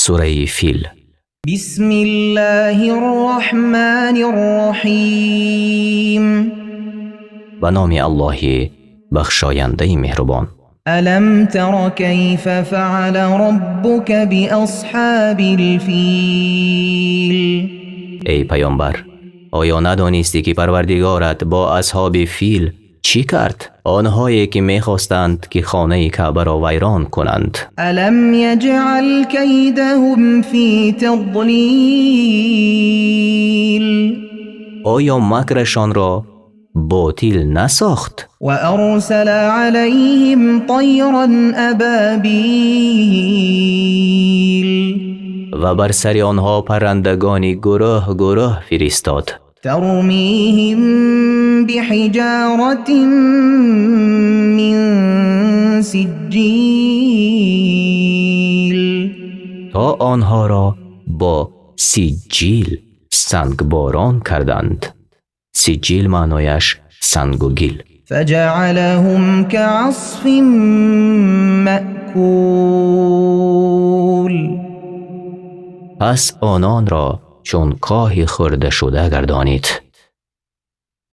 سوره فیل. بسم الله الرحمن الرحیم. به نام الله بخشاینده مهربان. الم تر کیف فعل ربک باصحاب الفیل. ای پیامبر، آیا ندانستی که پروردگارت با اصحاب فیل چی کرد؟ آنهایی که میخواستند که خانه کعبه را ویران کنند. الم یجعل کیدهم فی تضلیل. آیا مکرشان را باطل نساخت؟ و ارسل علیهم طیرا ابابیل. و بر سر آنها پرندگانی گروه گروه فرستاد. ترمیهم بحجارة من سجیل. تا آنها را با سجیل سنگباران کردند. سجیل معنایش سنگ و گل. فجعلهم كعصف مأکول. پس آنان را چون کاه خورده شده گردانید.